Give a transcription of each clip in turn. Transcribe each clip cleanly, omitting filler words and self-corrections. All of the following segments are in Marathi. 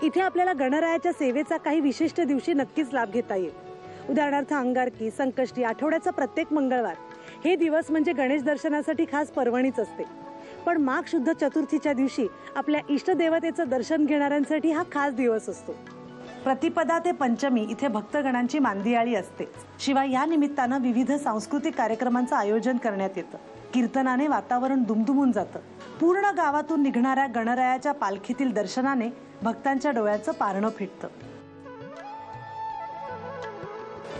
इथे आपल्याला गणरायाच्या सेवेचा काही विशिष्ट दिवशी नक्कीच लाभ घेता येईल। उदाहरणार्थ अंगारकी, संकष्टी, आठवड्याचा प्रत्येक मंगळवार हे दिवस म्हणजे गणेश दर्शनासाठी खास पर्वणीच असते। पण माघ शुद्ध चतुर्थीच्या दिवशी आपल्या इष्टदेवतेचं दर्शन घेणाऱ्यांसाठी हा खास दिवस असतो। प्रतिपदा ते पंचमी इथे भक्तगणांची मांदियाळी असते। शिवाय या निमित्तानं विविध सांस्कृतिक कार्यक्रमांचं आयोजन करण्यात येतं। कीर्तनाने वातावरण दुमदुमून जातं। पूर्ण गावातून निघणाऱ्या गणरायाच्या पालखीतील दर्शनाने भक्तांच्या डोळ्याचं पारणं फिटतं।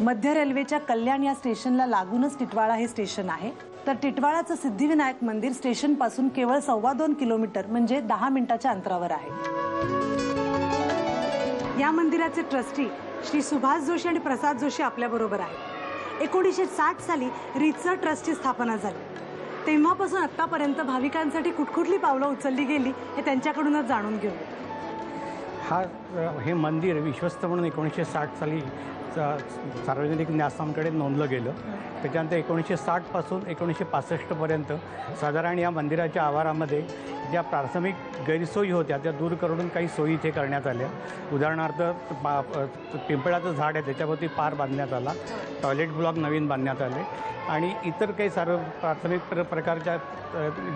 मध्य रेल्वेच्या कल्याण या स्टेशनला लागूनच टिटवाळा हे स्टेशन आहे। तर टिटवाळाचं सिद्धिविनायक मंदिर स्टेशन पासून केवळ 2.25 किलोमीटर म्हणजे 10 मिनिटाच्या अंतरावर आहे। या मंदिराचे ट्रस्टी श्री सुभाष जोशी आणि प्रसाद जोशी आपल्या बरोबर आहेत। 1960 साली रीतसर ट्रस्टची स्थापना झाली। तेव्हापासून आतापर्यंत भाविकांसाठी कुठकुठली पावलं उचलली गेली हे त्यांच्याकडूनच जाणून घेऊ। हे मंदिर विश्वस्त म्हणून 1960 साली सार्वजनिक न्यासस्थानकडे नोंदलं गेलं। त्याच्यानंतर 1960 पासून 1965 पर्यंत साधारण या मंदिराच्या आवारामध्ये ज्या प्राथमिक गैरसोयी होत्या त्या दूर करून काही सोयी इथे करण्यात आल्या। उदाहरणार्थ पिंपळाचं झाड आहे त्याच्यावरती पार बांधण्यात आला, टॉयलेट ब्लॉक नवीन बांधण्यात आले आणि इतर काही सर्व प्राथमिक प्रकारच्या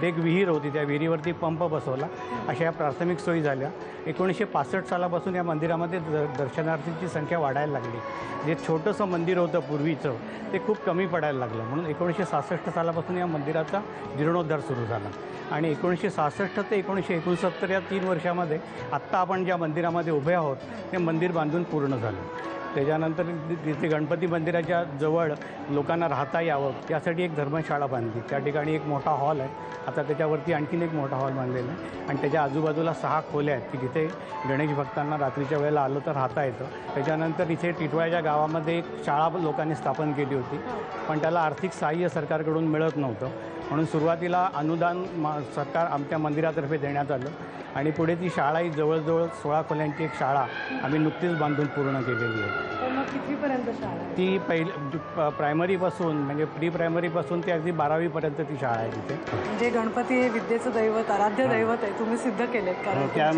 एक विहीर होती त्या विहिरीवरती पंप बसवला। अशा या प्राथमिक सोयी झाल्या। 1965 सालापासून या मंदिरामध्ये दर्शनार्थींची संख्या वाढायला लागली। जे छोटंसं मंदिर होतं पूर्वीचं ते खूप कमी पडायला लागलं, म्हणून 1966 सालापासून या मंदिराचा जीर्णोद्धार सुरू झाला आणि 1966 ते 1969 या 3 वर्षामध्ये आत्ता आपण ज्या मंदिरामध्ये उभे आहोत ते मंदिर बांधून पूर्ण झालं। त्याच्यानंतर तिथे गणपती मंदिराच्या जवळ लोकांना राहता यावं यासाठी एक धर्मशाळा बांधली। त्या ठिकाणी एक मोठा हॉल आहे, आता त्याच्यावरती आणखीन एक मोठा हॉल बांधलेला आहे आणि त्याच्या आजूबाजूला 6 खोल्या आहेत की जिथे गणेश भक्तांना रात्रीच्या वेळेला आलं तर राहता येतं। त्याच्यानंतर इथे टिटवाळ्याच्या गावामध्ये एक शाळा लोकांनी स्थापन केली होती, पण त्याला आर्थिक सहाय्य सरकारकडून मिळत नव्हतं, म्हणून सुरुवातीला अनुदान सरकार आमच्या मंदिरातर्फे देण्यात आलं आणि पुढे ती शाळा ही जवळजवळ 16 खोल्यांची एक शाळा आम्ही नुकतीच बांधून पूर्ण केलेली आहे। कितवीपर्यंत शाळा? ती प्रायमरीपासून म्हणजे प्री प्रायमरीपासून ते अगदी 12वीपर्यंत ती शाळा आहे तिथे। म्हणजे गणपती हे विद्येचं दैवत, आराध्य दैवत आहे, तुम्ही सिद्ध केलेत कारण त्या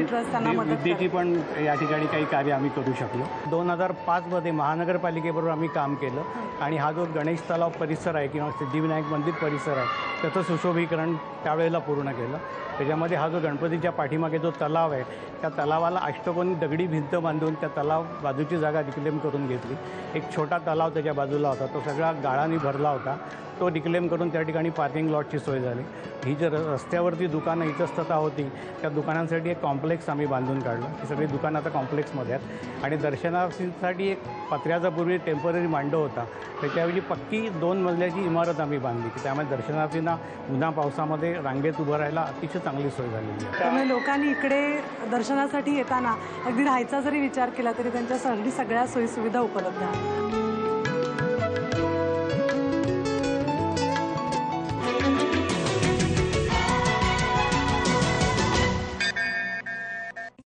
विद्येची पण या ठिकाणी काही कार्य आम्ही करू शकलो। 2005मध्ये महानगरपालिकेबरोबर आम्ही काम केलं आणि हा जो गणेश तलाव परिसर आहे किंवा सिद्धिविनायक मंदिर परिसर आहे त्याचं सुशोभीकरण त्यावेळेला पूर्ण केलं। त्याच्यामध्ये हा जो गणपतीच्या पाठीमागे जो तलाव आहे त्या तलावाला अष्टकोनी दगडी भिंत बांधून त्या तलाव बाजूची जागा रिक्लेम करून घेतली। एक छोटा तलाव त्याच्या बाजूला होता, तो सगळा गाळाने भरला होता, तो रिक्लेम करून त्या ठिकाणी पार्किंग लॉटची सोय झाली। ही जी रस्त्यावरती दुकानं इतस्ततः होती त्या दुकानांसाठी एक कॉम्प्लेक्स आम्ही बांधून काढलं। ही सगळी दुकानं आता कॉम्प्लेक्समध्ये आहेत आणि दर्शनार्थींसाठी एक पत्र्याचा पूर्वी टेम्पररी मांडव होता त्याच्याऐवजी पक्की 2 मजल्याची इमारत आम्ही बांधली की त्यामुळे दर्शनार्थींना उन्हा पावसामध्ये रांगेत उभं राहायला अतिशय चांगली सोय झालेली आहे। त्यामुळे लोकांनी इकडे दर्शनासाठी येताना अगदी राहायचा जरी विचार केला तरी त्यांच्यासाठी सगळ्या सोयी सुविधा उपलब्ध आहेत।